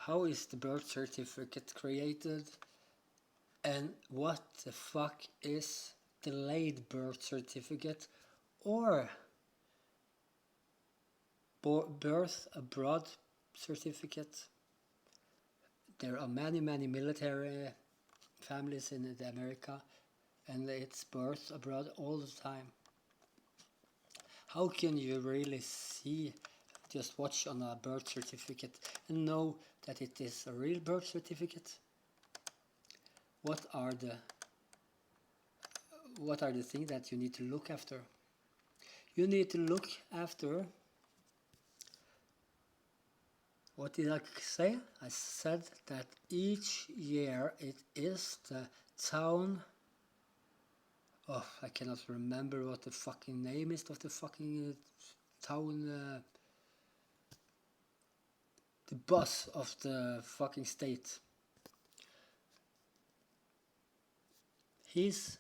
how is the birth certificate created, and what the fuck is delayed birth certificate or birth abroad certificate. There are many military families in America, and it's birth abroad all the time. How can you really see, just watch on a birth certificate and know that it is a real birth certificate? What are the things that you need to look after? You need to look after, what did I say? I said that each year it is the town, oh, I cannot remember what the fucking name is of the fucking town, the boss of the fucking state. His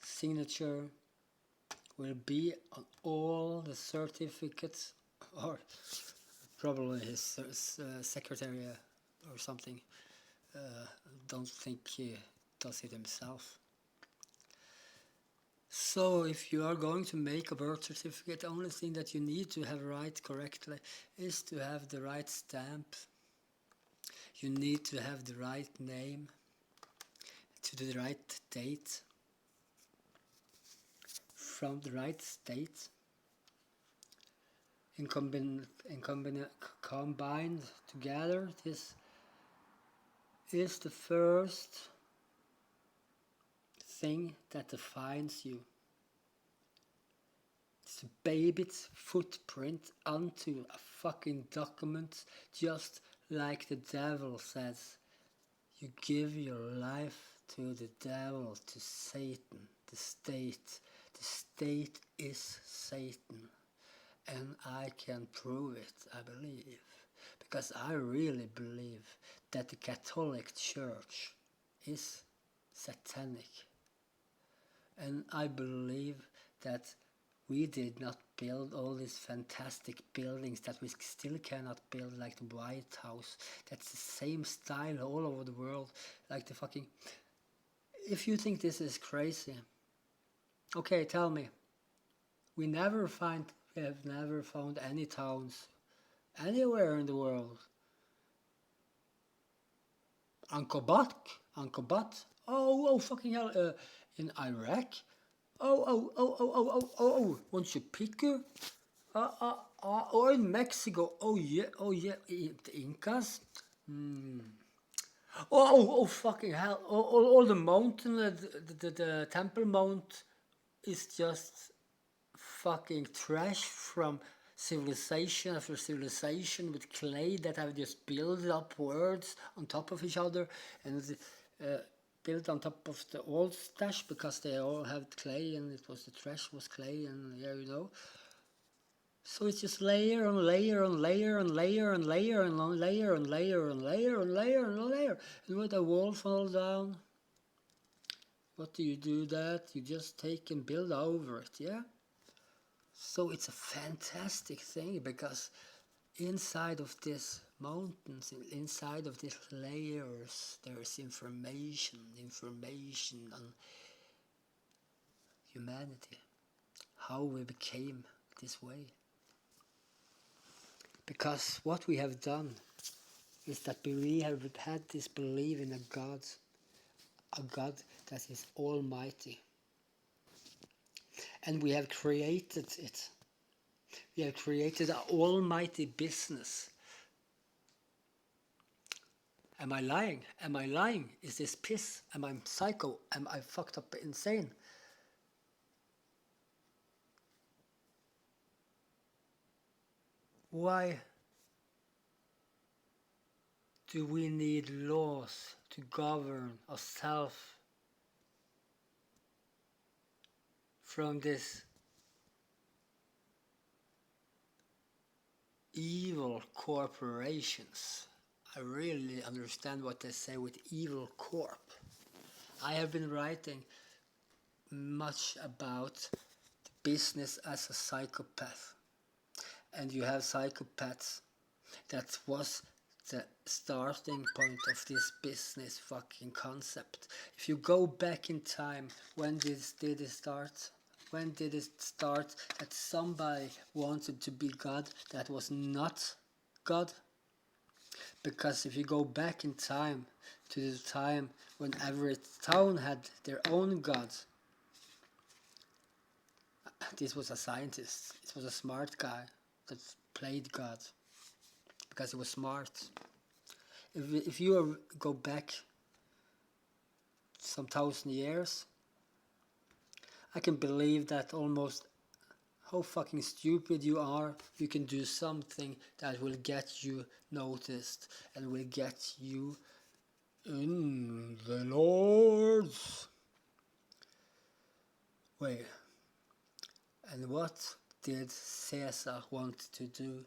signature will be on all the certificates, or probably his secretary or something. Don't think he does it himself. So if you are going to make a birth certificate, the only thing that you need to have right correctly is to have the right stamp. You need to have the right name to the right date from the right state. Combined together, this is the first thing that defines you. It's a baby's footprint onto a fucking document, just like the devil says. You give your life to the devil, to Satan, the state. The state is Satan. And I can prove it, I believe. Because I really believe that the Catholic Church is satanic. And I believe that we did not build all these fantastic buildings that we still cannot build, like the White House. That's the same style all over the world, like the fucking... If you think this is crazy, okay, tell me. We have never found any towns anywhere in the world. Angkor Wat, oh, fucking hell, in Iraq, once you pick her, or in Mexico, oh yeah, the Incas, oh, fucking hell, all the mountain, the Temple Mount is just fucking trash from civilization after civilization with clay that have just built upwards on top of each other and built on top of the old stash because they all have clay and it was the trash was clay and yeah, you know. So it's just layer on layer on layer on layer on layer and on layer on layer on layer on layer on layer. And when the wall falls down, what do? That you just take and build over it, yeah? So it's a fantastic thing because inside of these mountains, inside of these layers, there's information on humanity, how we became this way. Because what we have done is that we have had this belief in a God that is almighty. And we have created it. We have created an almighty business. Am I lying? Am I lying? Is this piss? Am I psycho? Am I fucked up insane? Why do we need laws to govern ourselves from this evil corporations? I really understand what they say with evil corp. I have been writing much about the business as a psychopath. And you have psychopaths that was the starting point of this business fucking concept. If you go back in time, when did it start? When did it start that somebody wanted to be God that was not God? Because if you go back in time to the time when every town had their own god, this was a scientist. It was a smart guy that played God because he was smart. If you go back some 1,000 years, I can believe that almost how fucking stupid you are, you can do something that will get you noticed and will get you in the Lord's way. And what did Caesar want to do?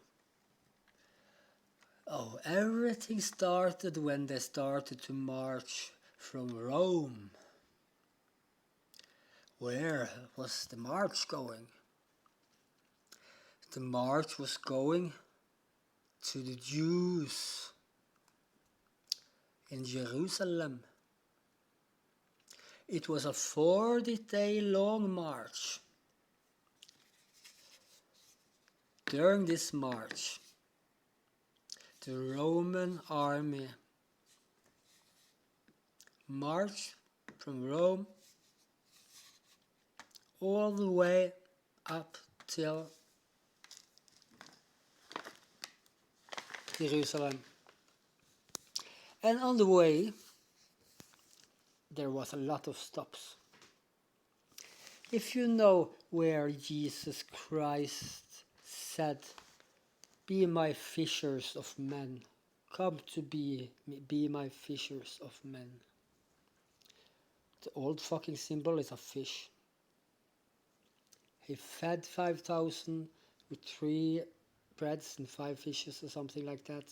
Oh, everything started when they started to march from Rome. Where was the march going? The march was going to the Jews in Jerusalem. It was a 40-day long march. During this march, the Roman army marched from Rome all the way up till Jerusalem. And on the way, there was a lot of stops. If you know where Jesus Christ said, "Be my fishers of men, come to be my fishers of men." The old fucking symbol is a fish. He fed 5,000 with 3 breads and 5 fishes or something like that.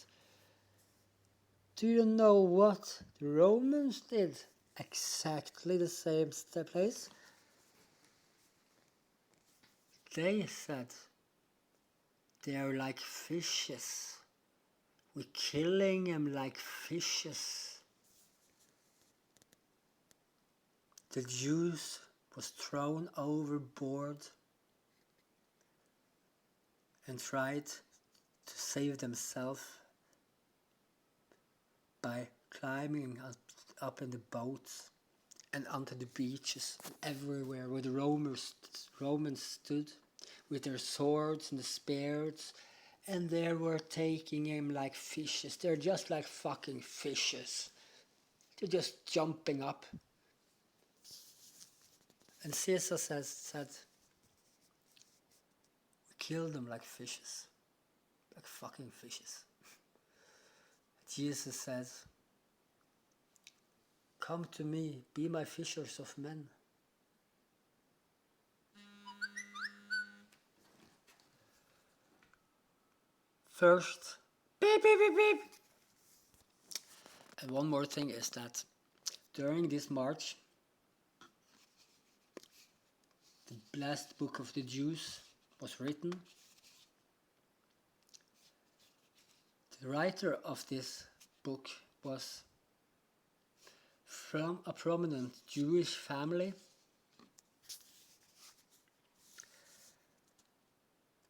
Do you know what the Romans did? Exactly the same place. They said, they are like fishes. We're killing them like fishes. The Jews was thrown overboard and tried to save themselves by climbing up in the boats and onto the beaches everywhere where the Romans stood with their swords and the spears, and they were taking him like fishes. They're just like fucking fishes. They're just jumping up. And Caesar said, we killed them like fishes. Like fucking fishes. Jesus says, come to me, be my fishers of men. First, beep, beep, beep, beep. And one more thing is that during this march, the last book of the Jews was written. The writer of this book was from a prominent Jewish family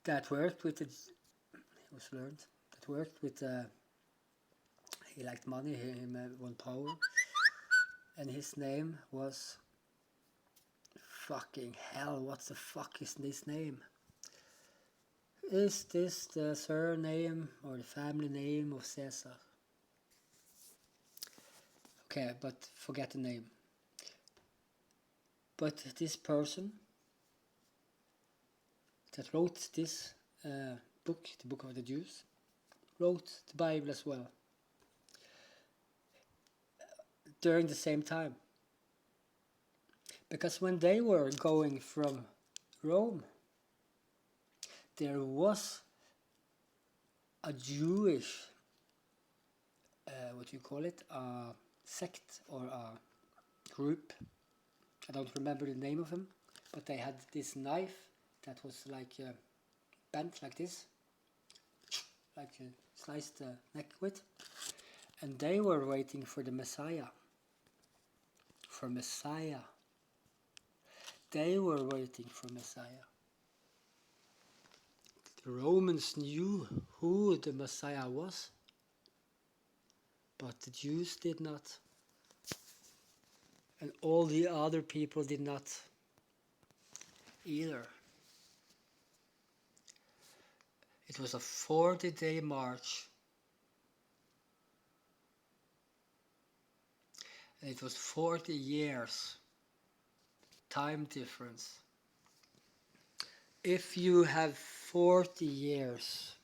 that worked with he liked money, he wanted power, and his name was fucking hell, what the fuck is this name? Is this the surname or the family name of Caesar? Okay, but forget the name. But this person that wrote this book, the Book of the Jews, wrote the Bible as well. During the same time. Because when they were going from Rome, there was a Jewish, what do you call it, a sect or a group. I don't remember the name of them, but they had this knife that was like bent like this. like you slice the neck with, and they were waiting for the Messiah. For Messiah. They were waiting for Messiah. The Romans knew who the Messiah was, but the Jews did not. And all the other people did not either. It was a 40-day march. And it was 40 years time difference. If you have 40 years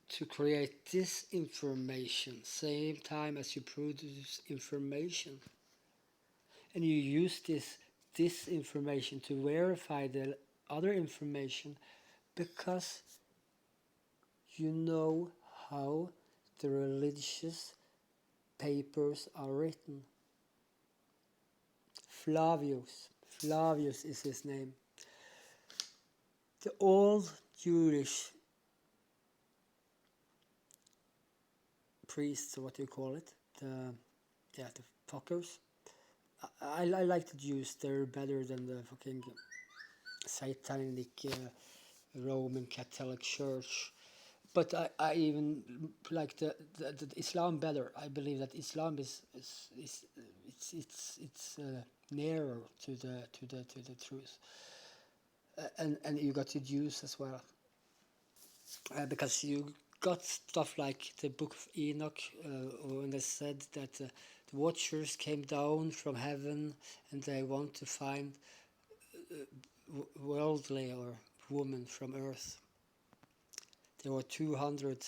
to create this information, same time as you produce information, and you use this information to verify the other information, because you know how the religious papers are written. Flavius is his name. The old Jewish priests, or what do you call it? The fuckers. I like the Jews. They're better than the fucking satanic Roman Catholic Church. But I even like the Islam better. I believe that Islam is nearer to the truth. And you got the Jews as well, because you got stuff like the Book of Enoch, when they said that the watchers came down from heaven and they want to find worldly or woman from earth. There were 200.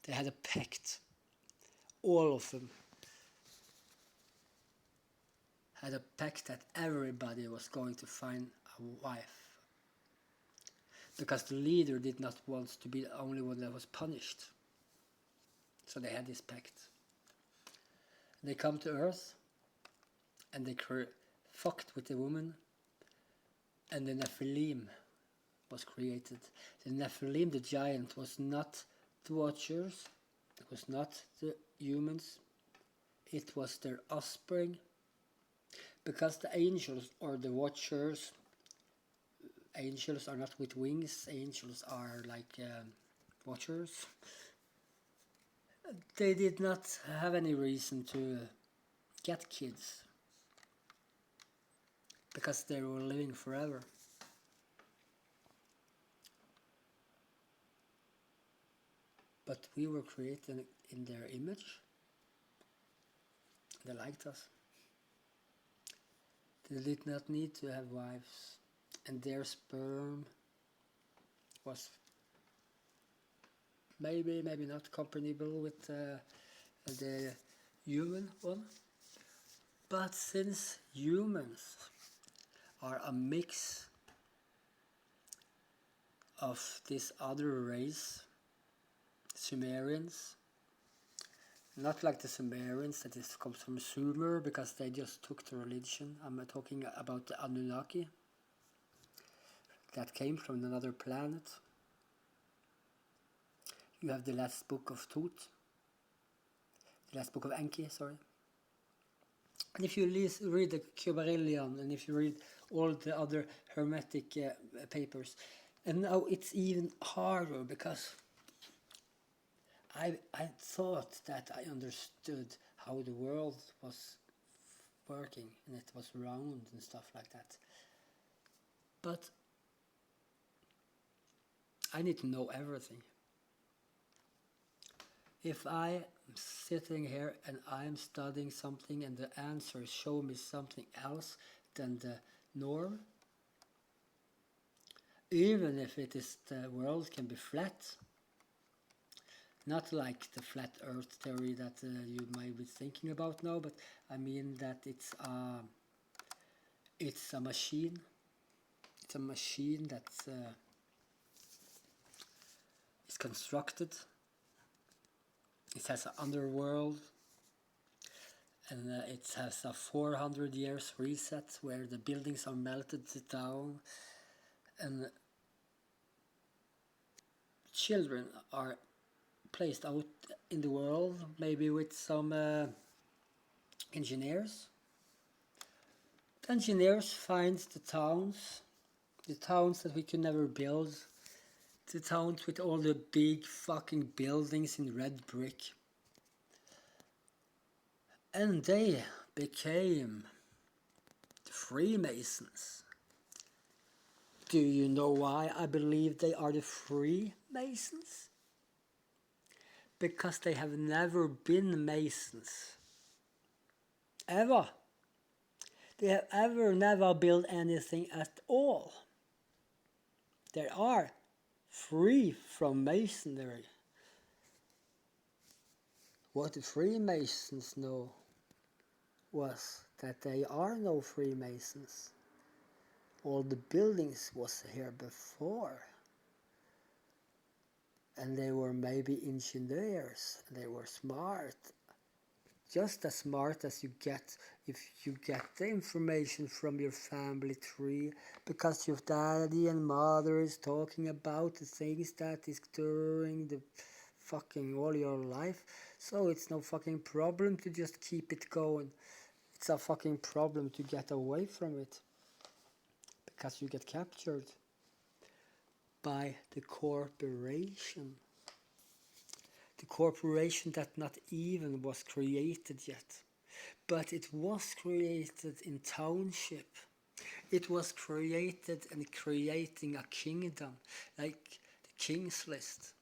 They had a pact. All of them had a pact that everybody was going to find a wife. Because the leader did not want to be the only one that was punished. So they had this pact. They come to earth and they fucked with the woman, and the Nephilim was created. The Nephilim, the giant, was not the watchers, it was not the humans, it was their offspring. Because the angels, or the watchers, angels are not with wings, angels are like watchers. They did not have any reason to get kids, because they were living forever. But we were created in their image. They liked us. They did not need to have wives, and their sperm was maybe not compatible with the human one. But since humans are a mix of this other race, Sumerians, not like the Sumerians that comes from Sumer, because they just took the religion. I'm talking about the Anunnaki that came from another planet. You have the last book of Tut, the last book of Enki, sorry. And if you read the Kyberillion, and if you read all the other Hermetic papers, and now it's even harder, because I thought that I understood how the world was working, and it was round and stuff like that. But I need to know everything. If I am sitting here and I'm studying something and the answers show me something else than the norm, even if it is the world can be flat, not like the flat earth theory that you might be thinking about now, but I mean that it's a machine. It's a machine that is constructed. It has an underworld, and it has a 400 years reset where the buildings are melted down, and children are placed out in the world, maybe with some engineers. The engineers find the towns that we could never build, the towns with all the big fucking buildings in red brick. And they became the Freemasons. Do you know why I believe they are the Freemasons? Because they have never been Masons. Ever. They have never built anything at all. They are free from Masonry. What the Freemasons know was that they are no Freemasons. All the buildings was here before. And they were maybe engineers. They were smart. Just as smart as you get if you get the information from your family tree, because your daddy and mother is talking about the things that is during the fucking all your life. So it's no fucking problem to just keep it going. It's a fucking problem to get away from it, because you get captured by the corporation. The corporation that not even was created yet. But it was created in township. It was created and creating a kingdom, like the King's List.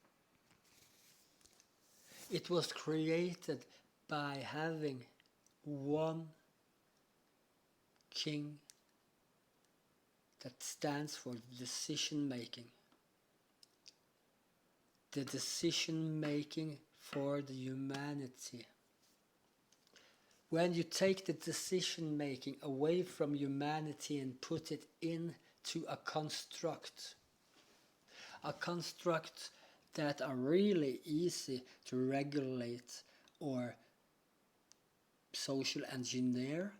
It was created by having one king that stands for decision making. The decision making for the humanity. When you take the decision making away from humanity and put it into a construct that are really easy to regulate or social engineer.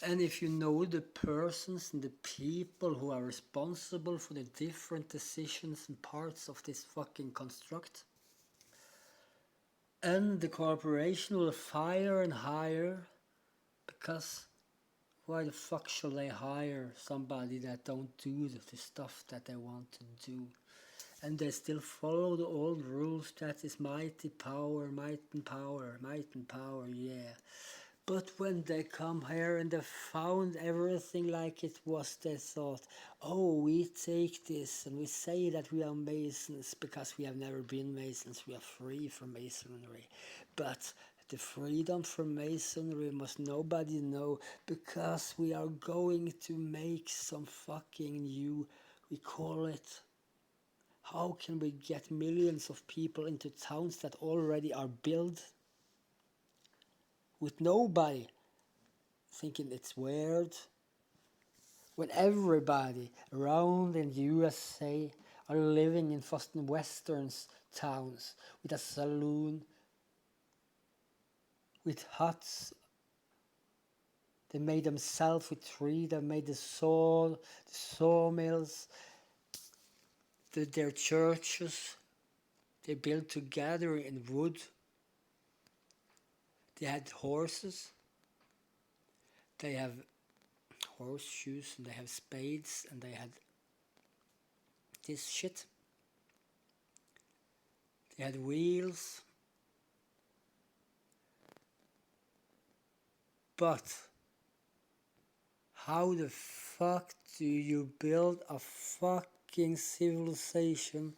And if you know the persons and the people who are responsible for the different decisions and parts of this fucking construct, and the corporation will fire and hire, because why the fuck should they hire somebody that don't do the stuff that they want to do? And they still follow the old rules that is might and power, yeah. But when they come here and they found everything like it was, they thought, oh, we take this and we say that we are Masons because we have never been Masons, we are free from Masonry. But the freedom from Masonry must nobody know, because we are going to make some fucking new, we call it, how can we get millions of people into towns that already are built? With nobody thinking it's weird, when everybody around in the USA are living in Western towns with a saloon, with huts. They made themselves with tree, they made the sawmills, their churches, they built together in wood. They had horses. They have horseshoes, and they have spades, and they had this shit. They had wheels. But how the fuck do you build a fucking civilization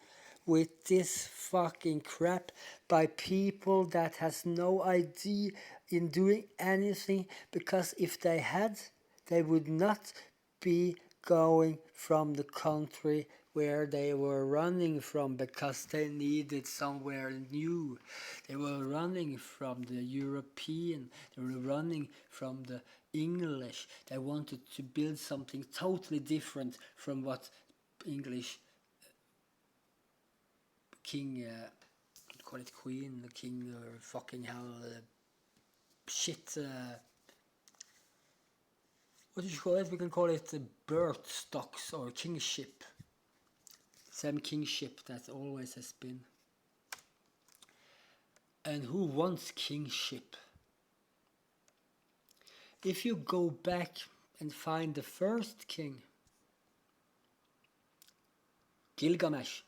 with this fucking crap by people that has no idea in doing anything? Because if they had, they would not be going from the country where they were running from, because they needed somewhere new. They were running from the European, they were running from the English. They wanted to build something totally different from what English king, call it queen, king, or fucking hell, shit, what do you call it? We can call it birth stocks or kingship. Same kingship that always has been. And who wants kingship? If you go back and find the first king, Gilgamesh,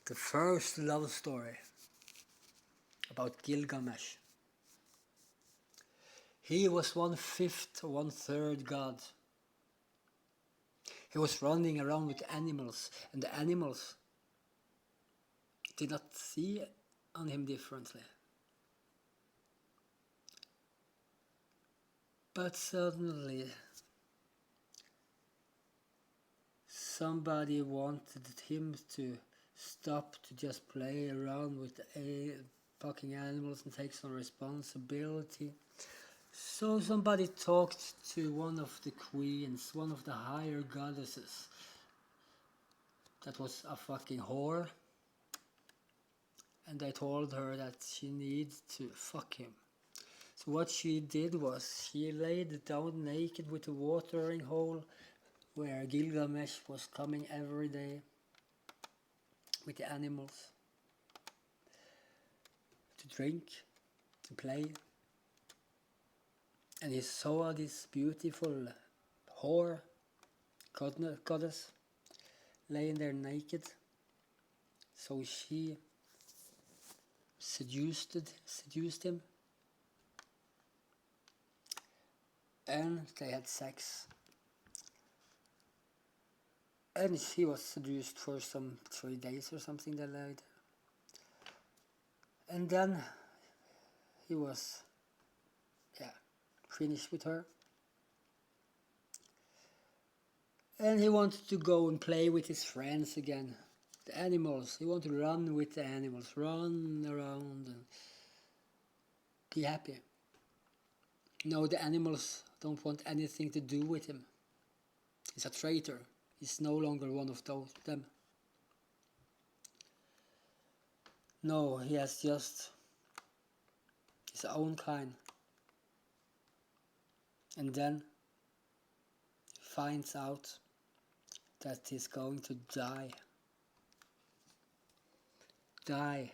the first love story about Gilgamesh. He was 1/5 or 1/3 god. He was running around with animals, and the animals did not see on him differently. But suddenly, somebody wanted him to stop to just play around with fucking animals and take some responsibility. So somebody talked to one of the queens, one of the higher goddesses, that was a fucking whore, and they told her that she needs to fuck him. So what she did was she laid down naked with a watering hole where Gilgamesh was coming every day with the animals to drink, to play. And he saw this beautiful whore, goddess, laying there naked. So she seduced him, and they had sex. And she was seduced for some 3 days or something that later. And then he was, finished with her. And he wanted to go and play with his friends again. The animals. He wanted to run with the animals. Run around and be happy. No, the animals don't want anything to do with him. He's a traitor. He's no longer one of them. No, he has just his own kind. And then he finds out that he's going to die. Die.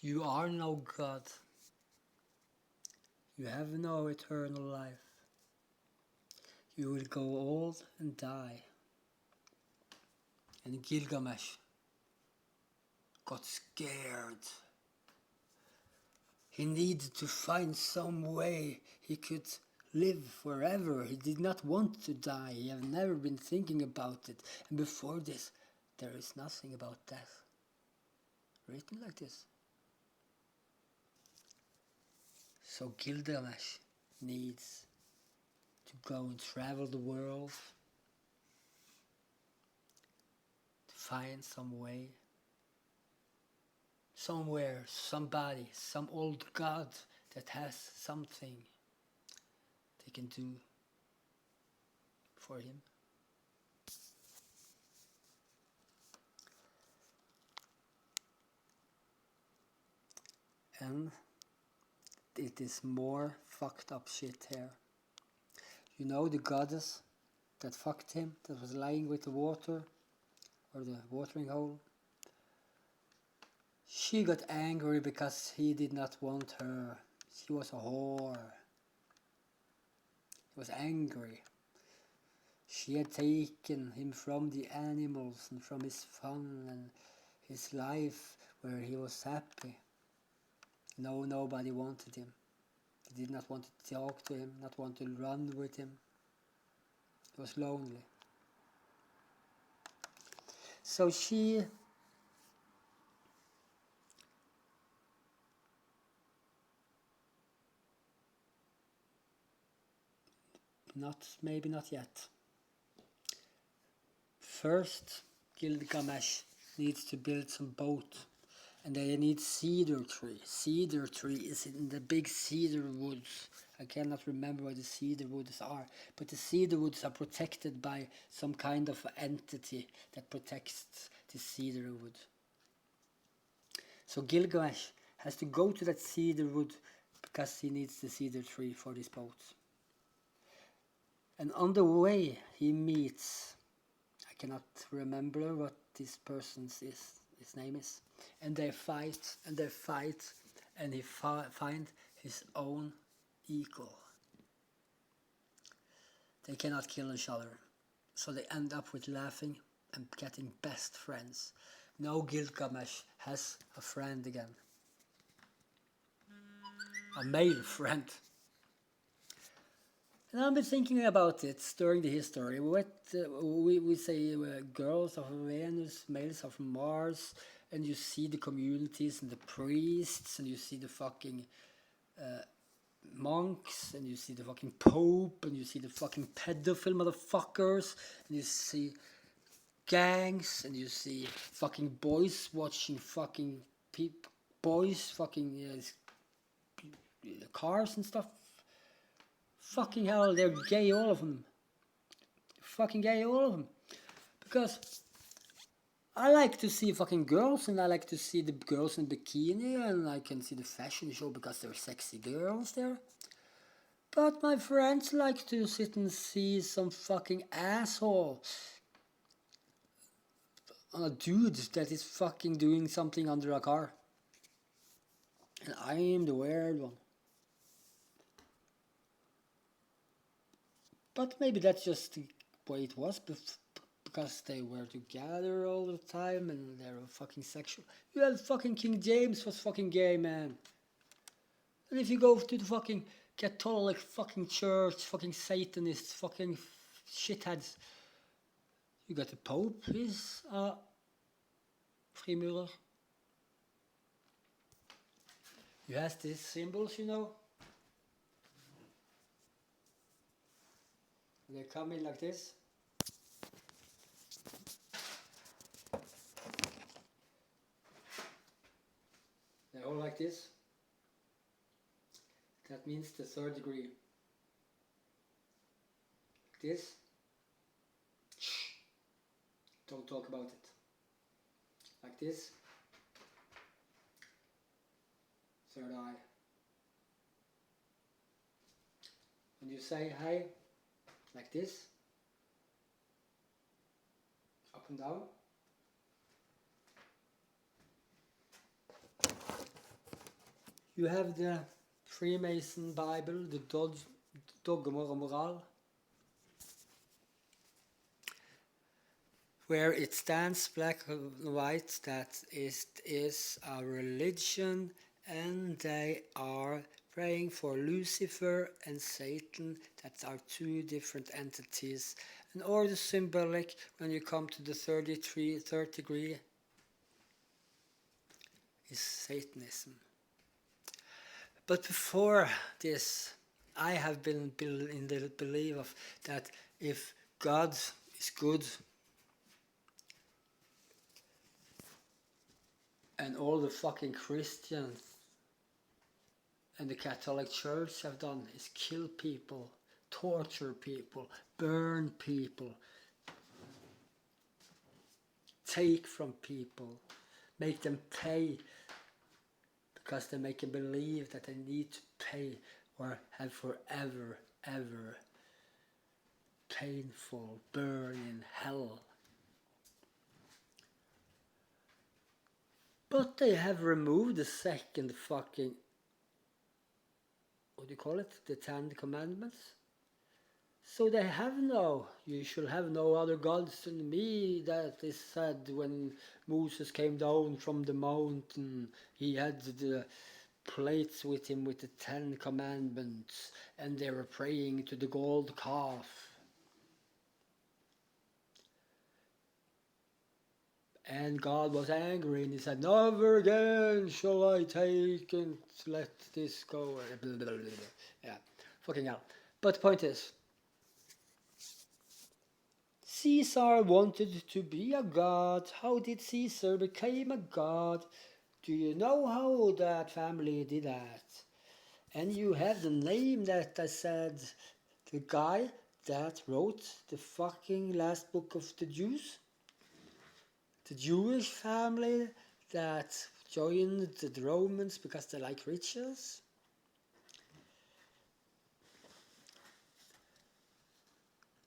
You are no God. You have no eternal life. You will go old and die. And Gilgamesh got scared. He needed to find some way he could live forever. He did not want to die. He had never been thinking about it. And before this, there is nothing about death written like this. So Gilgamesh needs to go and travel the world to find some way. Somewhere, somebody, some old god that has something they can do for him. And it is more fucked up shit here. You know the goddess that fucked him, that was lying with the water, or the watering hole? She got angry because he did not want her. She was a whore. He was angry. She had taken him from the animals and from his fun and his life where he was happy. No, nobody wanted him. They did not want to talk to him, not want to run with him. He was lonely. So she maybe not yet. First, Gilgamesh needs to build some boat, and they need cedar tree. Cedar tree is in the big cedar woods. I cannot remember where the cedar woods are, but the cedar woods are protected by some kind of entity that protects the cedar wood. So Gilgamesh has to go to that cedar wood because he needs the cedar tree for this boat. And on the way he meets, I cannot remember what this person's his name is, and they fight and they fight, and he find his own equal. They cannot kill each other, so they end up with laughing and getting best friends. Now Gilgamesh has a friend again, a male friend. And I've been thinking about it during the history. We say girls are from Venus, males are from Mars, and you see the communities and the priests, and you see the fucking monks, and you see the fucking pope, and you see the fucking pedophile motherfuckers, and you see gangs, and you see fucking boys watching fucking boys fucking cars and stuff. Fucking hell, they're gay, all of them. Fucking gay, all of them. Because I like to see fucking girls, and I like to see the girls in bikini, and I can see the fashion show because there are sexy girls there. But my friends like to sit and see some fucking asshole on a dude that is fucking doing something under a car. And I am the weird one. But maybe that's just the way it was, because they were together all the time and they were fucking sexual. You had fucking King James was fucking gay, man. And if you go to the fucking Catholic fucking church, fucking Satanists, fucking shitheads, you got the Pope, he's a frimurer. He has these symbols, you know. They come in like this. They're all like this. That means the third degree. Like this. Shh. Don't talk about it. Like this. Third eye. When you say hi, like this, up and down. You have the Freemason Bible, the Dogma Moral, where it stands black and white that it is a religion, and they are praying for Lucifer and Satan, that are two different entities. And all the symbolic, when you come to the third degree, is Satanism. But before this, I have been in the belief of that if God is good, and all the fucking Christians and the Catholic Church have done is kill people, torture people, burn people, take from people, make them pay, because they make them believe that they need to pay or have forever, ever painful burn in hell. But they have removed the second fucking, what do you call it, the 10 Commandments. So they have no, you shall have no other gods than me, that is said when Moses came down from the mountain. He had the plates with him with the 10 Commandments, and they were praying to the gold calf. And God was angry, and he said, never again shall I take and let this go. Yeah, fucking hell. But the point is, Caesar wanted to be a god. How did Caesar become a god? Do you know how that family did that? And you have the name that I said, the guy that wrote the fucking last book of the Jews. The Jewish family that joined the Romans because they like riches.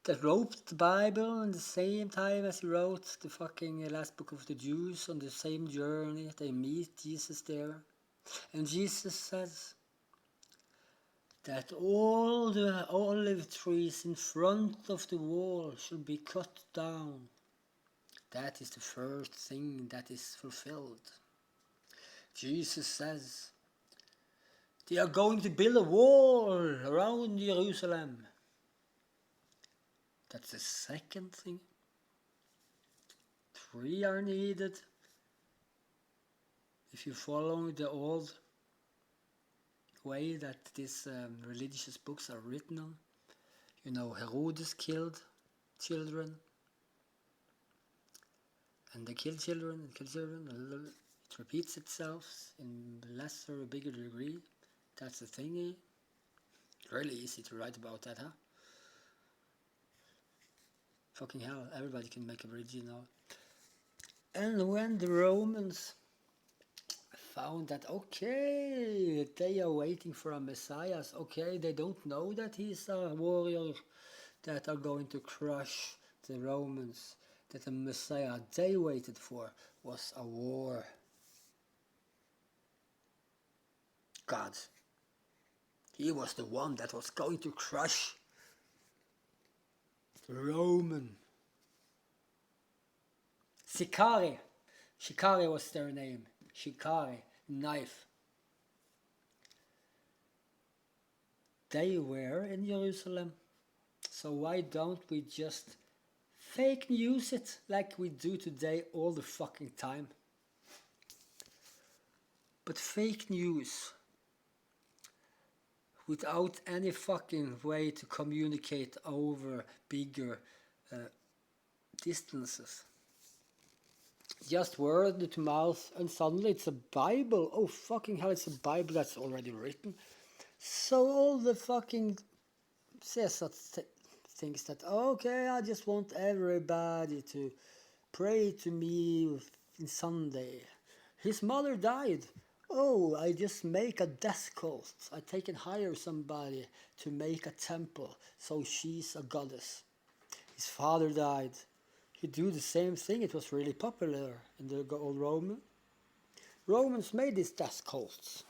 that wrote the Bible in the same time as he wrote the fucking last book of the Jews on the same journey. They meet Jesus there. And Jesus says that all the olive trees in front of the wall should be cut down. That is the first thing that is fulfilled. Jesus says they are going to build a wall around Jerusalem. That's the second thing. 3 are needed. If you follow the old way that these religious books are written on, you know, Herodes killed children, and they kill children and kill children. It repeats itself in lesser or bigger degree. That's the thingy. Really easy to write about that, huh? Fucking hell, everybody can make a religion now. And when the Romans found that, okay, they are waiting for a Messiah, okay, they don't know that he's a warrior that are going to crush the Romans, that the Messiah they waited for was a war. God, he was the one that was going to crush the Roman. Shikari was their name. Shikari, knife. They were in Jerusalem. So why don't we just fake news it like we do today all the fucking time? But fake news without any fucking way to communicate over bigger distances. Just word to mouth, and suddenly it's a Bible. Oh fucking hell, it's a Bible that's already written. So all the fucking says that thinks that, okay, I just want everybody to pray to me on Sunday. His mother died. Oh, I just make a death cult. I take and hire somebody to make a temple, so she's a goddess. His father died. He do the same thing. It was really popular in the old Romans made these death cults.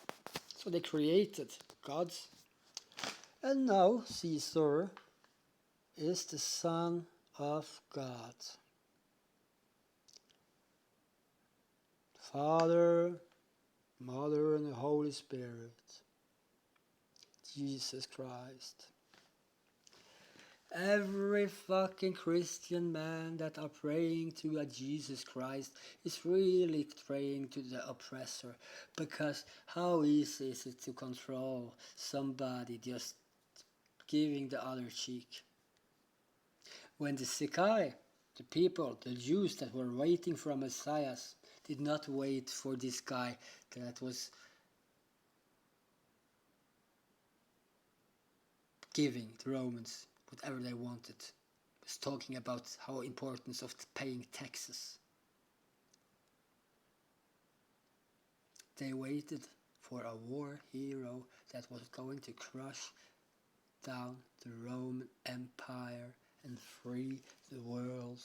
So they created gods. And now Caesar is the Son of God. Father, Mother, and the Holy Spirit. Jesus Christ. Every fucking Christian man that are praying to a Jesus Christ is really praying to the oppressor, because how easy is it to control somebody just giving the other cheek? When the Sikai, the people, the Jews that were waiting for a Messiah, did not wait for this guy that was giving the Romans whatever they wanted. It was talking about how importance of paying taxes. They waited for a war hero that was going to crush down the Roman Empire and free the world.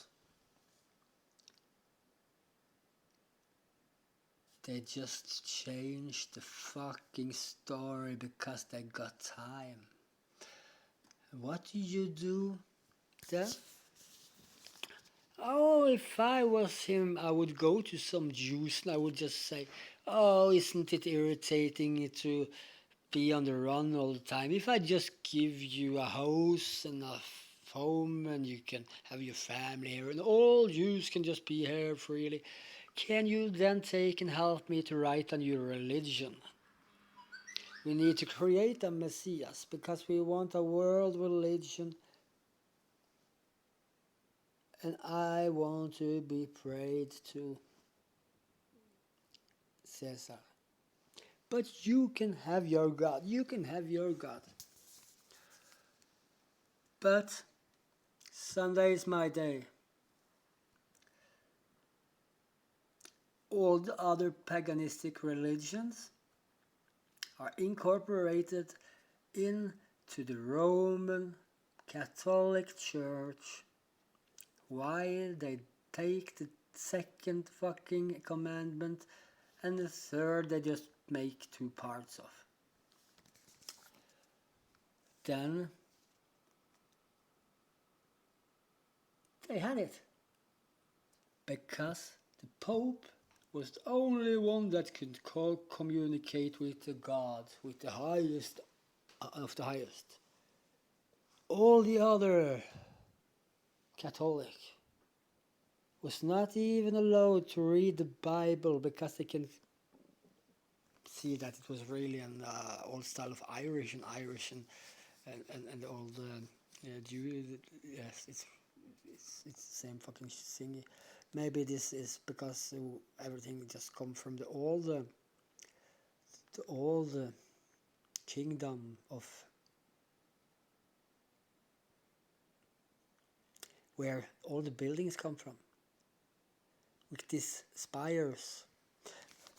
They just changed the fucking story because they got time. What do you do then? Oh, if I was him, I would go to some Jews and I would just say, oh, isn't it irritating to be on the run all the time? If I just give you a house and a home and you can have your family here and all Jews can just be here freely, can you then take and help me to write on your religion? We need to create a Messiah because we want a world religion, and I want to be prayed to, Caesar. But you can have your God. You can have your God. But Sunday is my day. All the other paganistic religions are incorporated into the Roman Catholic Church, why they take the second fucking commandment and the third they just make two parts of. Then they had it. Because the Pope was the only one that could communicate with the God, with the highest of the highest. All the other Catholic was not even allowed to read the Bible because they can see that it was really an old style of Irish and all the yes, it's the same fucking thingy. Maybe this is because everything just come from the old kingdom of where all the buildings come from, with these spires,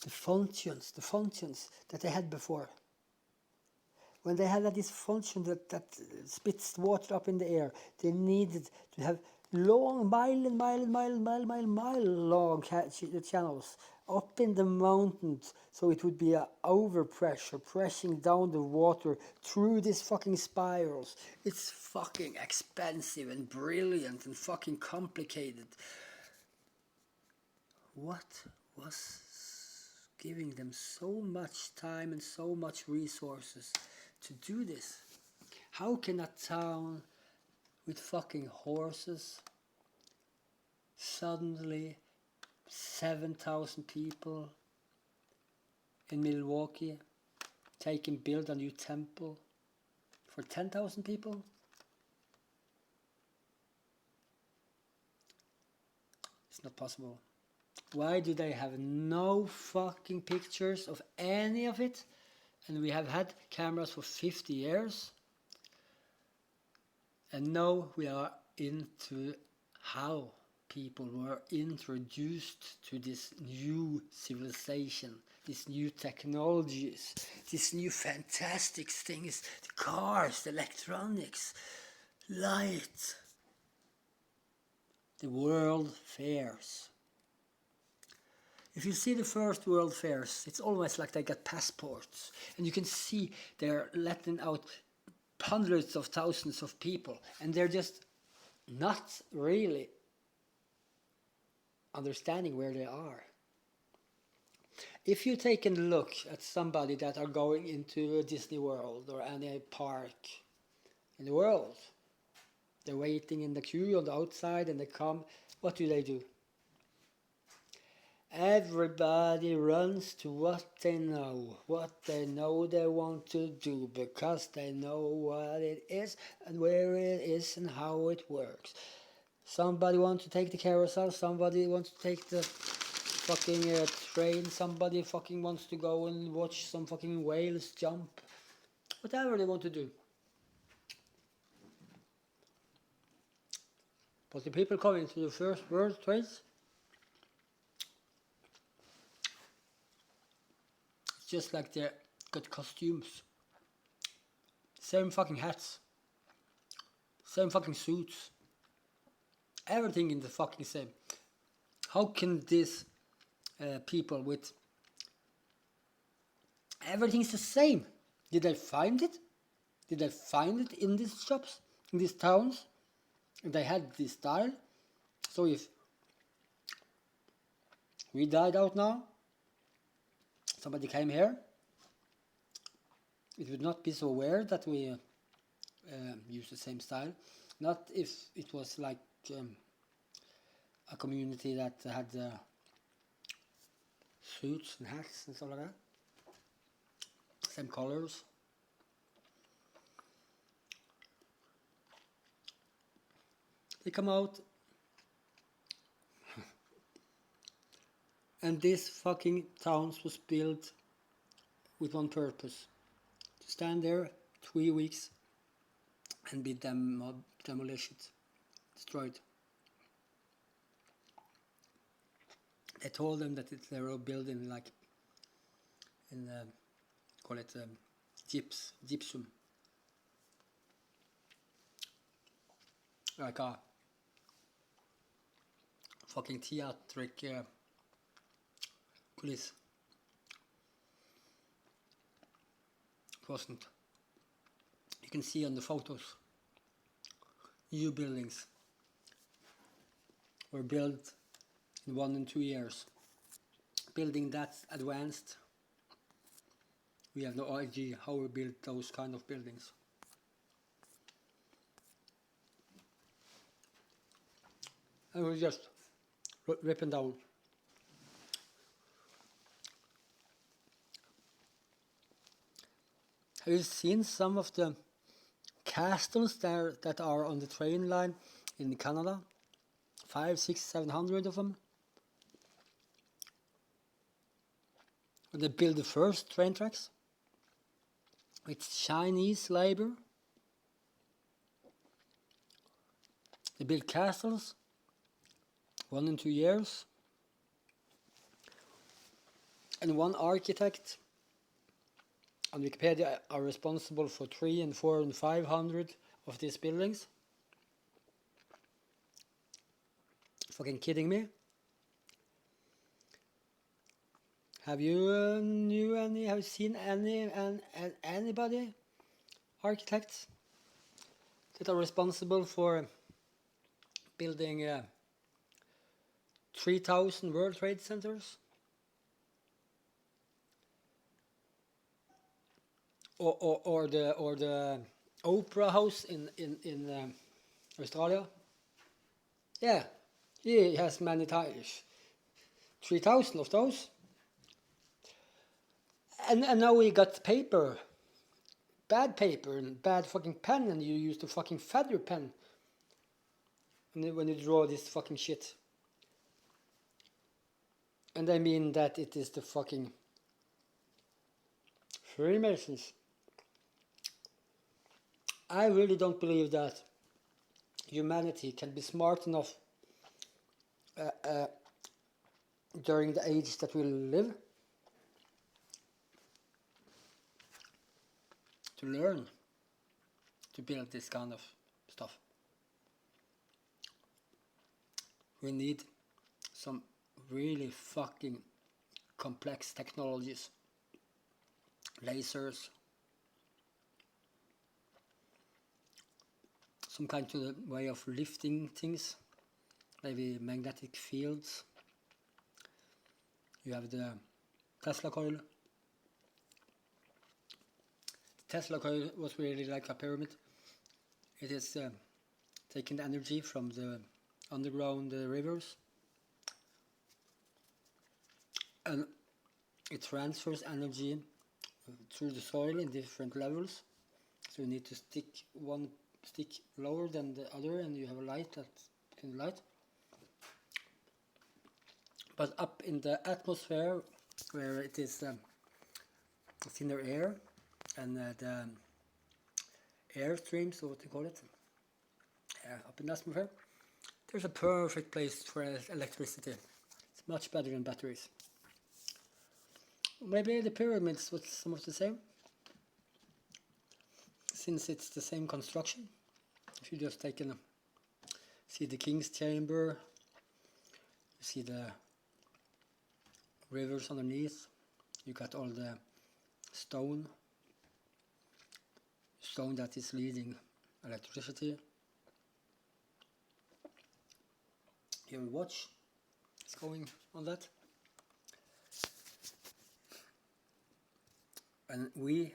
the fountains that they had before. When they had this fountain that spits water up in the air, they needed to have long, mile long channels up in the mountains, so it would be a overpressure, pressing down the water through these fucking spirals. It's fucking expensive and brilliant and fucking complicated. What was giving them so much time and so much resources to do this? How can a town with fucking horses suddenly 7,000 people in Milwaukee build a new temple for 10,000 people? It's not possible. Why do they have no fucking pictures of any of it? And we have had cameras for 50 years. And now we are into how people were introduced to this new civilization, these new technologies, these new fantastic things, the cars, the electronics, light, the world fairs. If you see the first world fairs, it's almost like they got passports, and you can see they're letting out hundreds of thousands of people, and they're just not really understanding where they are. If you take a look at somebody that are going into a Disney World or any park in the world, they're waiting in the queue on the outside and they come, what do? Everybody runs to what they know they want to do, because they know what it is and where it is and how it works. Somebody wants to take the carousel, somebody wants to take the fucking train, somebody fucking wants to go and watch some fucking whales jump. Whatever they want to do. But the people coming to the first world trades, it's just like they got costumes. Same fucking hats. Same fucking suits. Everything in the fucking same. How can these people with everything's the same? Did they find it? Did they find it in these shops, in these towns? And they had this style. So if we died out now, somebody came here, it would not be so weird that we use the same style. Not if it was like a community that had suits and hats and stuff like that. Same colors. They come out and this fucking towns was built with one purpose: to stand there 3 weeks and be demolished, destroyed. They told them that they were building like in call it gypsum. like a fucking theatric coulis. It wasn't. You can see on the photos, new buildings were built in 1 and 2 years. Building that advanced, we have no idea how we built those kind of buildings. And we're just ripping down. Have you seen some of the castles there that are on the train line in Canada? 500, 600, 700 of them. When they built the first train tracks with Chinese labor. They built castles, 1 and 2 years. And one architect on Wikipedia are responsible for 300 and 400 and 500 of these buildings. Fucking kidding me? Have you have you seen anybody, architects, that are responsible for building 3,000 World Trade Centers? Or the Opera House in Australia? Yeah, he has many times. 3,000 of those. And now we got paper, bad paper and bad fucking pen, and you use the fucking feather pen when you draw this fucking shit. And I mean that it is the fucking Freemasons. I really don't believe that humanity can be smart enough during the age that we live to learn to build this kind of stuff. We need some really fucking complex technologies, lasers, some kind of way of lifting things, maybe magnetic fields. You have the Tesla coil. The Tesla coil was really like a pyramid. It is taking energy from the underground rivers, and it transfers energy through the soil in different levels. So you need to stick one stick lower than the other, and you have a light that can light. But up in the atmosphere, where it is thinner air, and the air streams, or what you call it, up in the atmosphere, there's a perfect place for electricity. It's much better than batteries. Maybe the pyramids was some of the same, since it's the same construction. If you just take and see the king's chamber, you see the rivers underneath, you got all the stone that is leading electricity. Your watch is going on that. And we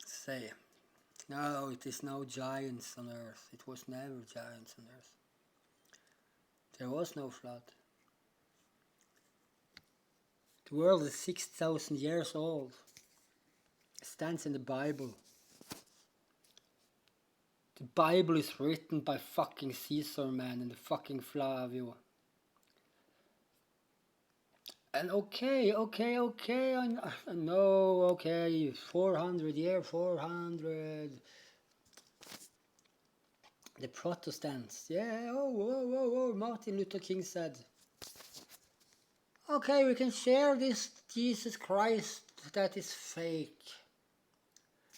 say, no, it is no giants on earth. It was never giants on earth. There was no flood. The world is 6,000 years old. It stands in the Bible. The Bible is written by fucking Caesar, man, and the fucking Flavio. And okay, I know, okay, 400 years, 400. The Protestants, yeah, oh, Martin Luther King said, okay, we can share this Jesus Christ that is fake.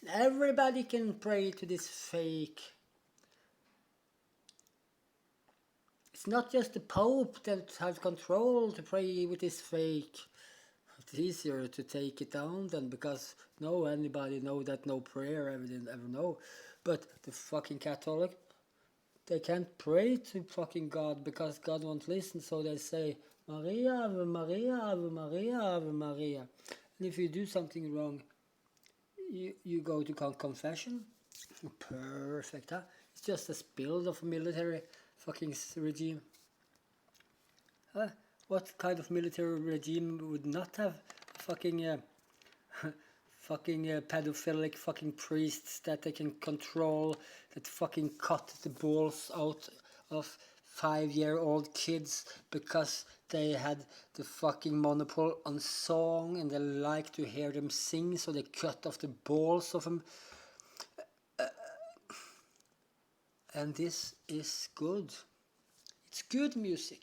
Everybody can pray to this fake It's not just the Pope that has control to pray with his fake. It's easier to take it down than because no anybody know that no prayer ever didn't ever know. But the fucking Catholic, they can't pray to fucking God because God won't listen, so they say Maria, Ave Maria, Ave Maria, Ave Maria. And if you do something wrong, you go to confession. Perfect, huh? It's just a spill of a military fucking regime. What kind of military regime would not have fucking fucking pedophilic fucking priests that they can control, that fucking cut the balls out of 5-year-old kids because they had the fucking monopoly on song and they like to hear them sing, so they cut off the balls of them. And this is good. It's good music.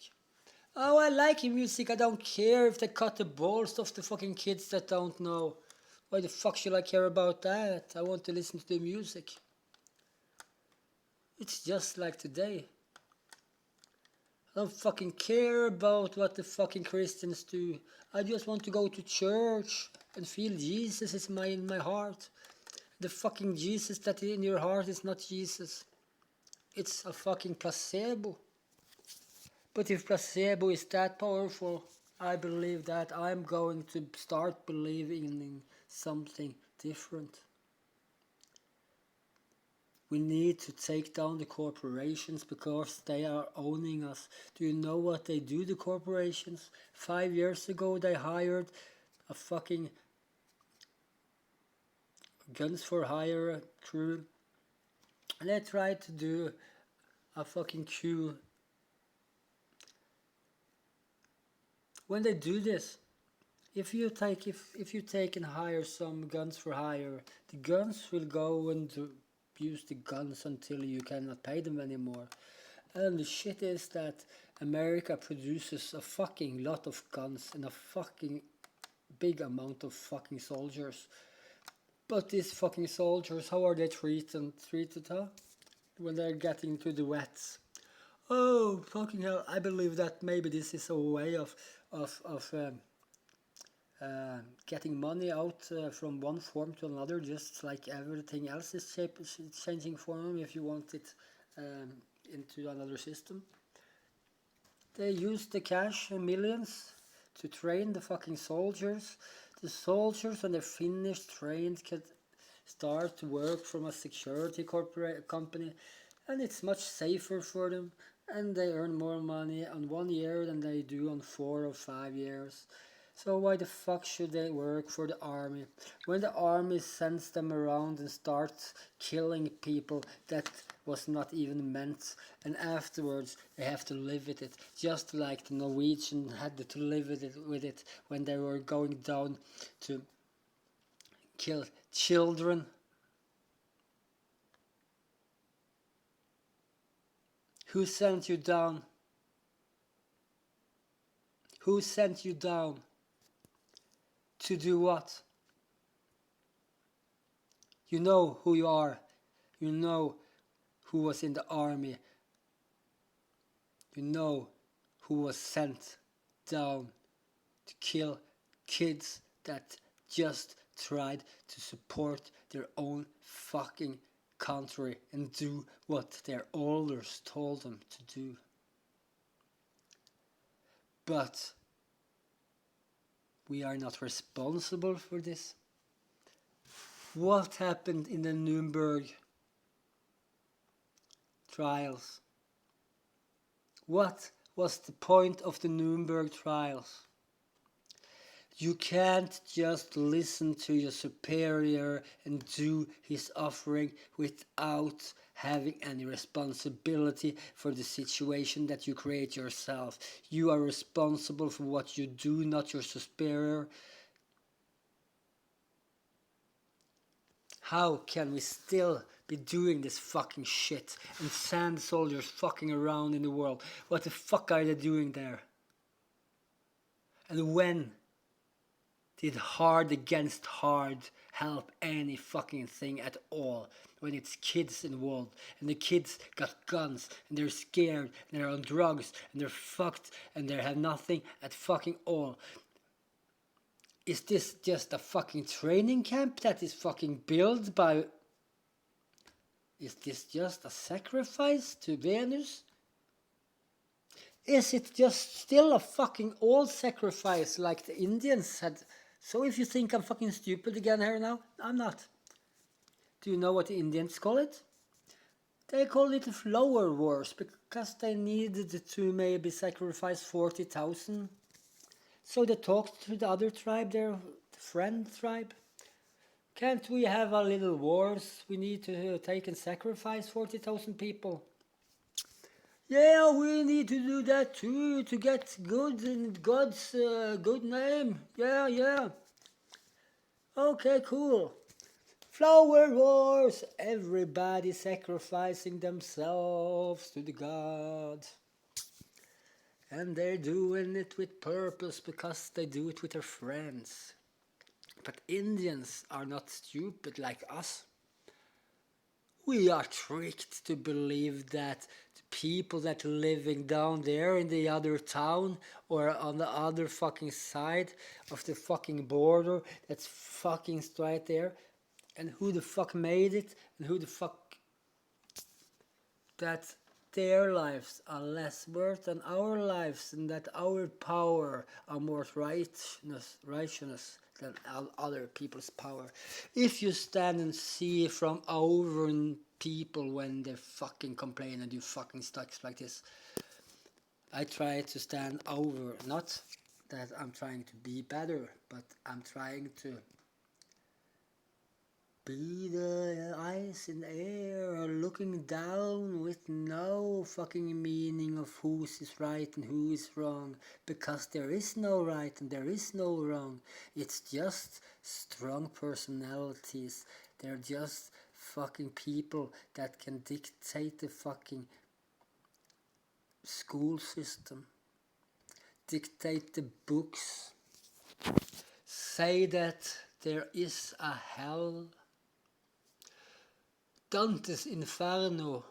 Oh, I like music. I don't care if they cut the balls off the fucking kids that don't know. Why the fuck should I care about that? I want to listen to the music. It's just like today. I don't fucking care about what the fucking Christians do. I just want to go to church and feel Jesus is in my heart. The fucking Jesus that is in your heart is not Jesus. It's a fucking placebo. But if placebo is that powerful, I believe that I'm going to start believing in something different. We need to take down the corporations because they are owning us. Do you know what they do, the corporations? 5 years ago they hired a fucking guns for hire crew. And they tried to do a fucking coup. When they do this, if you take and hire some guns for hire, the guns will go and use the guns until you cannot pay them anymore. And the shit is that America produces a fucking lot of guns and a fucking big amount of fucking soldiers. But these fucking soldiers, how are they treated, huh? When they're getting to the wets. Oh, fucking hell, I believe that maybe this is a way of getting money out from one form to another, just like everything else is changing form if you want it into another system. They use the cash, millions, to train the fucking soldiers. The soldiers, when they're finished, trained, can start to work from a security company, and it's much safer for them, and they earn more money on 1 year than they do on 4 or 5 years. So why the fuck should they work for the army? When the army sends them around and starts killing people, that was not even meant, and afterwards they have to live with it, just like the Norwegian had to live with it when they were going down to kill children. Who sent you down? Who sent you down? To do what? You know who you are. You know who was in the army. You know who was sent down to kill kids that just tried to support their own fucking country and do what their elders told them to do. But we are not responsible for this. What happened in the Nuremberg trials? What was the point of the Nuremberg trials? You can't just listen to your superior and do his offering without having any responsibility for the situation that you create yourself. You are responsible for what you do, not your superior. How can we still be doing this fucking shit and sand soldiers fucking around in the world? What the fuck are they doing there? And when did hard against hard help any fucking thing at all? when it's kids involved, and the kids got guns, and they're scared, and they're on drugs, and they're fucked, and they have nothing at fucking all. Is this just a fucking training camp that is fucking built by... Is this just a sacrifice to Venus? Is it just still a fucking old sacrifice like the Indians had? So if you think I'm fucking stupid again here now, I'm not. Do you know what the Indians call it? They call it the flower wars because they needed to maybe sacrifice 40,000. So they talked to the other tribe there, the friend tribe. Can't we have a little wars? We need to take and sacrifice 40,000 people. Yeah, we need to do that too, to get good in God's good name. Yeah. Okay, cool. Flower wars, everybody sacrificing themselves to the God. And they're doing it with purpose because they do it with their friends. But Indians are not stupid like us. We are tricked to believe that the people that are living down there in the other town or on the other fucking side of the fucking border that's fucking straight there, and who the fuck made it, and who the fuck... that their lives are less worth than our lives, and that our power are more righteousness than other people's power. If you stand and see from over people when they fucking complain and do fucking stuff like this, I try to stand over. Not that I'm trying to be better, but I'm trying to be the eyes in the air, looking down with no fucking meaning of who is right and who is wrong, because there is no right and there is no wrong. It's just strong personalities. They're just fucking people that can dictate the fucking school system, dictate the books, say that there is a hell. Dante's Inferno.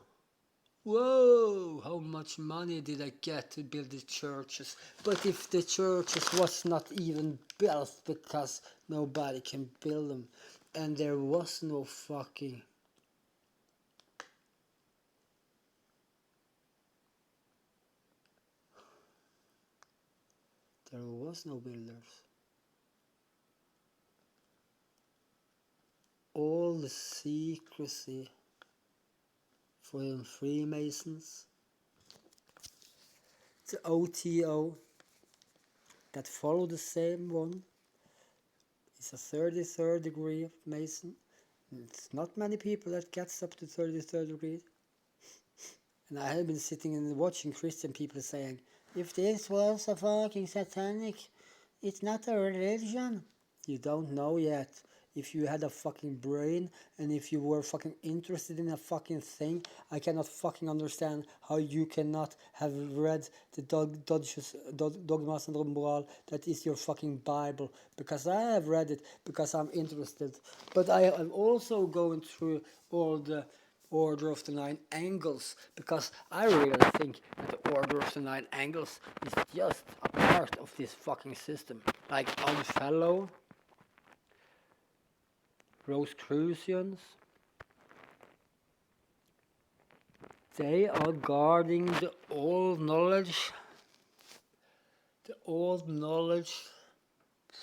Whoa, how much money did I get to build the churches? But if the churches was not even built because nobody can build them, and there was no fucking... there was no builders. All the secrecy for the Freemasons, the OTO that follow the same one, is a 33rd degree of Mason. It's not many people that gets up to 33rd degree. And I have been sitting and watching Christian people saying, if this was a fucking satanic, it's not a religion. You don't know yet. If you had a fucking brain and if you were fucking interested in a fucking thing, I cannot fucking understand how you cannot have read the Dogmas and Moral that is your fucking Bible. Because I have read it because I'm interested. But I am also going through all the Order of the Nine Angles, because I really think that the Order of the Nine Angles is just a part of this fucking system. Like Oddfellow, Rosicrucians, they are guarding the old knowledge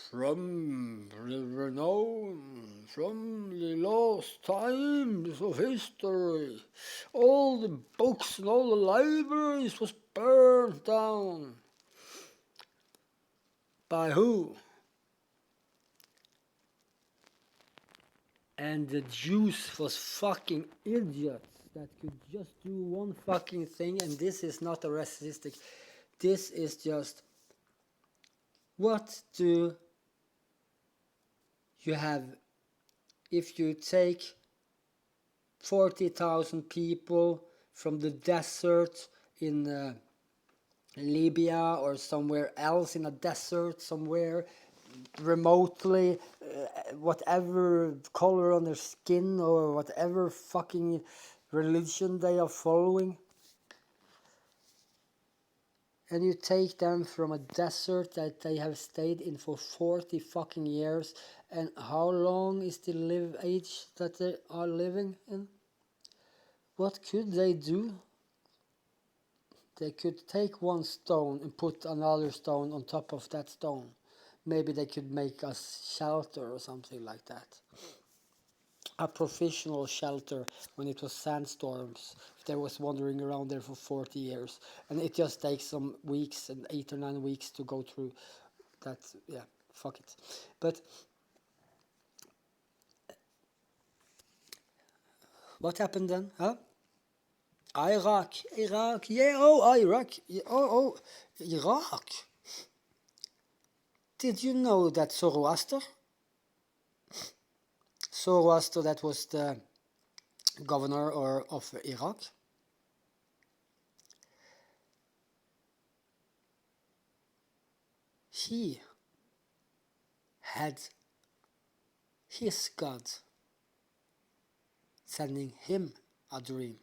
from the renown, from the lost times of history. All the books and all the libraries was burned down. By who? And the Jews was fucking idiots that could just do one fucking thing, and this is not a racistic. This is just, what do you have if you take 40,000 people from the desert in Libya or somewhere else in a desert somewhere, remotely whatever color on their skin or whatever fucking religion they are following. And you take them from a desert that they have stayed in for 40 fucking years, and how long is the live age that they are living in? What could they do? They could take one stone and put another stone on top of that stone. Maybe they could make a shelter or something like that. A professional shelter when it was sandstorms. They was wandering around there for 40 years. And it just takes some weeks, and 8 or 9 weeks to go through that. Yeah, fuck it. But what happened then? Huh? Iraq, yeah, oh, Iraq, yeah, oh, Iraq. Did you know that Zoroaster, that was the governor of Iraq? He had his God sending him a dream.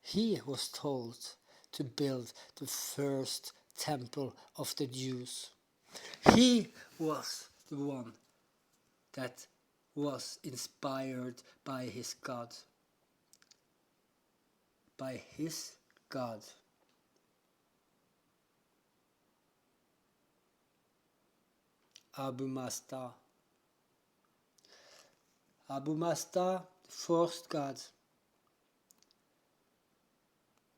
He was told to build the first temple of the Jews. He was the one that was inspired by his God. By his God. Abu Mazda. Abu Mazda, the first God.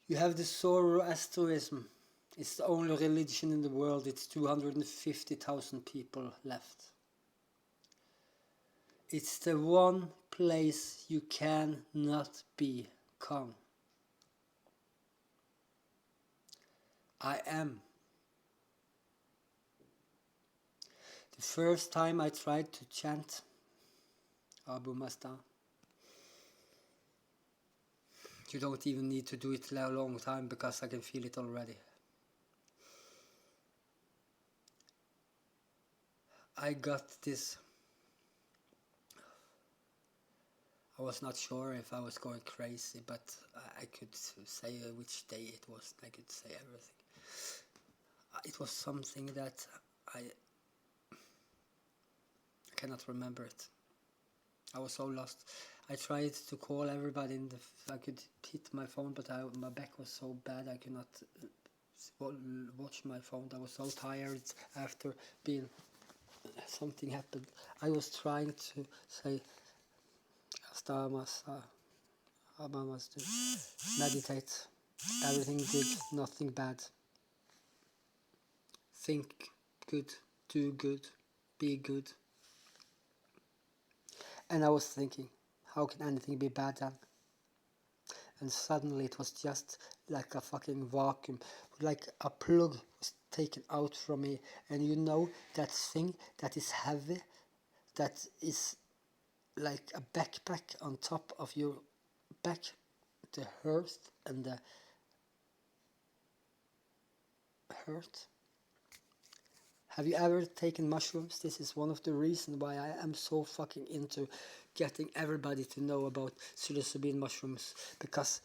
You have the Zoroastrianism. It's the only religion in the world. It's 250,000 people left. It's the one place you cannot become. I am. The first time I tried to chant Abu Mazda, you don't even need to do it a long time because I can feel it already. I got this. I was not sure if I was going crazy, but I could say which day it was. I could say everything. It was something that I cannot remember it. I was so lost. I tried to call everybody I could hit my phone, but my back was so bad I could not watch my phone. I was so tired after being something happened. I was trying to say meditate. Everything good, nothing bad. Think good, do good, be good. And I was thinking, how can anything be bad then? And suddenly it was just like a fucking vacuum, like a plug was taken out from me. And you know that thing that is heavy, that is like a backpack on top of your back, the hurt and the hurt. Have you ever taken mushrooms? This is one of the reasons why I am so fucking into getting everybody to know about psilocybin mushrooms, because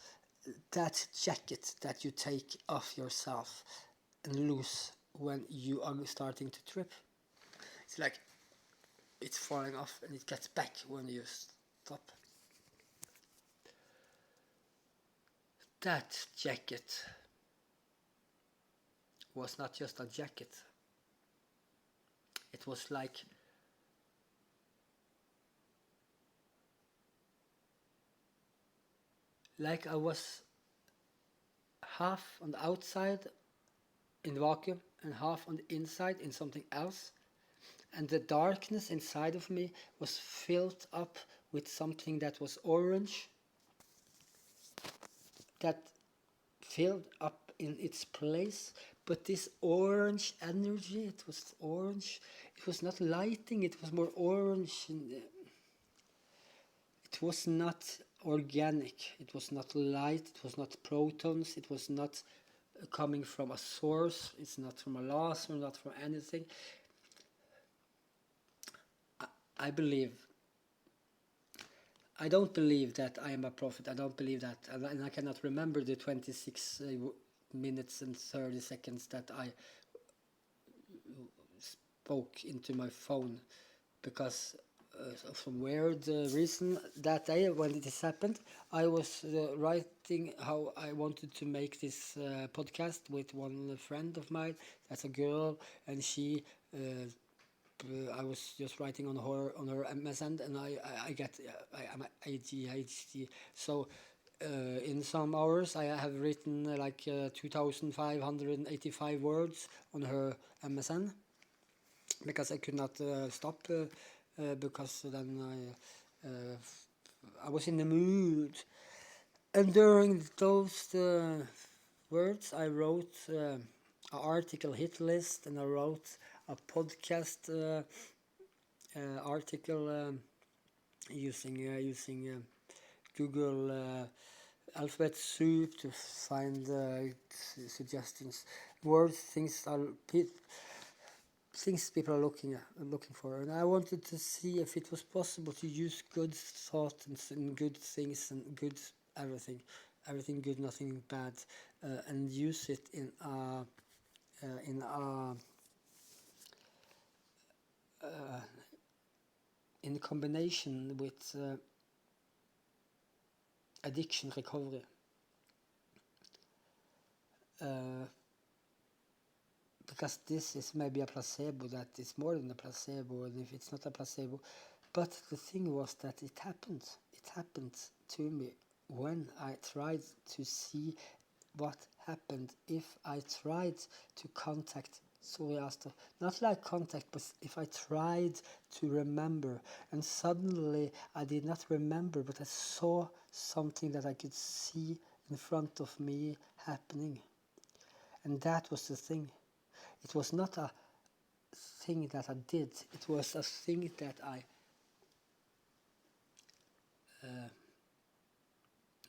that jacket that you take off yourself and lose when you are starting to trip, it's like it's falling off and it gets back when you stop. That jacket was not just a jacket. It was like I was half on the outside in the vacuum and half on the inside in something else, and the darkness inside of me was filled up with something that was orange, that filled up in its place. But this orange energy, it was orange, it was not lighting, it was more orange. It was not organic, it was not light, it was not protons, it was not coming from a source, it's not from a laser, not from anything. I believe. I don't believe that I am a prophet. I don't believe that, and I cannot remember the 26 minutes and 30 seconds that I spoke into my phone, because of some weird reason that day when this happened, I was writing how I wanted to make this podcast with one friend of mine. That's a girl, and she. I was just writing on her MSN, and I get I'm ADHD, so in some hours I have written like 2,585 words on her MSN, because I could not stop, because then I was in the mood, and during those words I wrote an article hit list, and I wrote a podcast article using Google alphabet soup to find suggestions, words, things people are looking for, and I wanted to see if it was possible to use good thoughts and good things and good everything good, nothing bad, and use it in in combination with addiction recovery. Because this is maybe a placebo, that is more than a placebo, and if it's not a placebo. But the thing was that it happened to me when I tried to see what happened if I tried to contact Suryaster. Not like contact, but if I tried to remember, and suddenly I did not remember, but I saw something that I could see in front of me happening. And that was the thing. It was not a thing that I did, it was a thing that I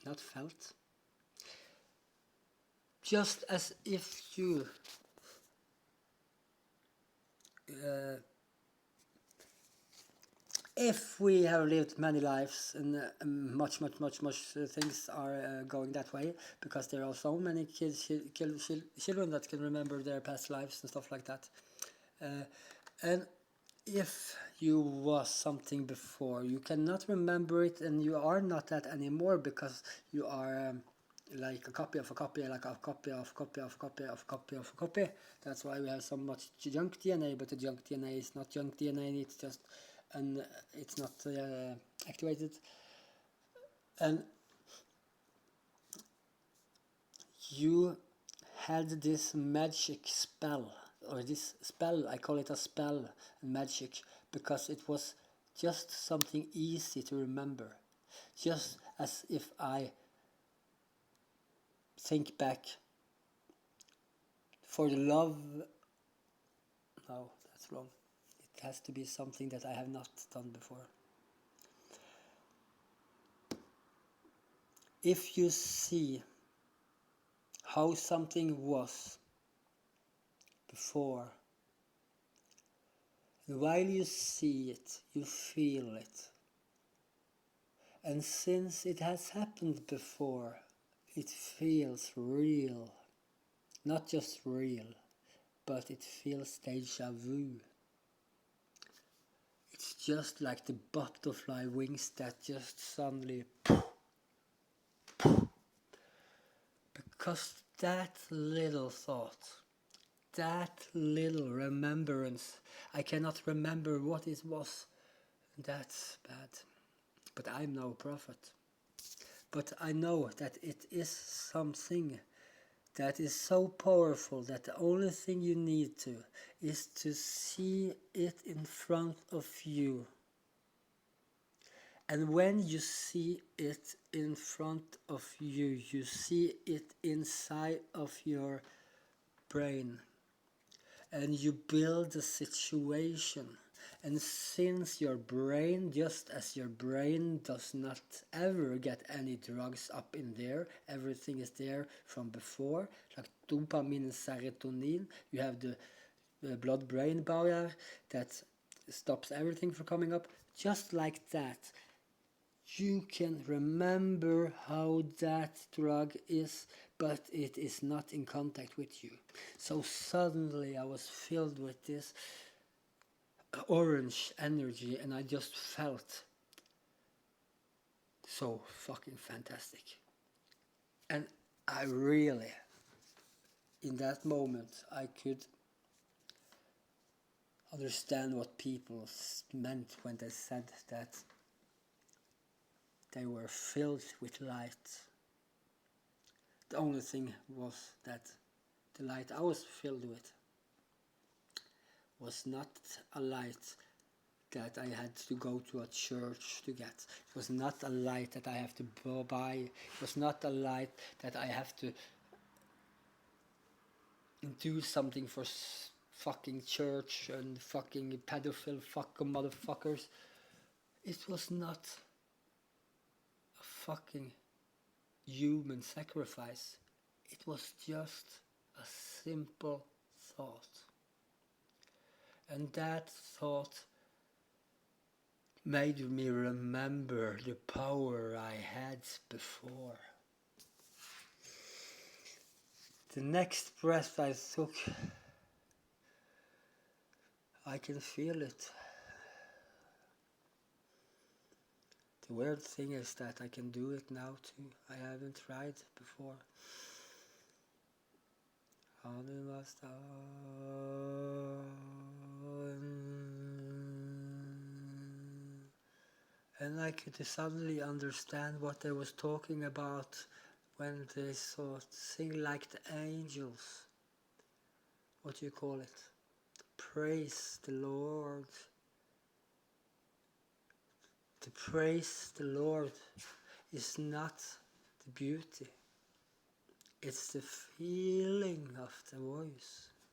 not felt. Just as if you if we have lived many lives, and much things are going that way, because there are so many children that can remember their past lives and stuff like that. And if you was something before, you cannot remember it, and you are not that anymore, because you are like a copy of a copy, like a copy of a copy of a copy of a copy of a copy. That's why we have so much junk DNA, but the junk DNA is not junk DNA, it's just, and it's not activated. And you had this magic spell, or this spell, I call it a spell, magic, because it was just something easy to remember. Just as if I think back for the love, no, that's wrong. It has to be something that I have not done before. If you see how something was before, and while you see it, you feel it. And since it has happened before, it feels real. Not just real, but it feels deja vu. It's just like the butterfly wings that just suddenly, because that little thought, that little remembrance, I cannot remember what it was. That's bad. But I'm no prophet. But I know that it is something that is so powerful that the only thing you need to is to see it in front of you. And when you see it in front of you, you see it inside of your brain. And you build a situation. And since your brain, just as your brain does not ever get any drugs up in there, everything is there from before, like dopamine and serotonin, you have the blood-brain barrier that stops everything from coming up. Just like that, you can remember how that drug is, but it is not in contact with you. So suddenly I was filled with this orange energy, and I just felt so fucking fantastic. And I really, in that moment, I could understand what people meant when they said that they were filled with light. The only thing was that the light I was filled with was not a light that I had to go to a church to get. It was not a light that I have to buy. It was not a light that I have to do something for fucking church and fucking pedophile fucking motherfuckers. It was not a fucking human sacrifice. It was just a simple thought. And that thought made me remember the power I had before. The next breath I took, I can feel it. The weird thing is that I can do it now too. I haven't tried before. And I could suddenly understand what they was talking about when they sing like the angels. What do you call it? Praise the Lord. To praise the Lord is not the beauty. It's the feeling of the voice.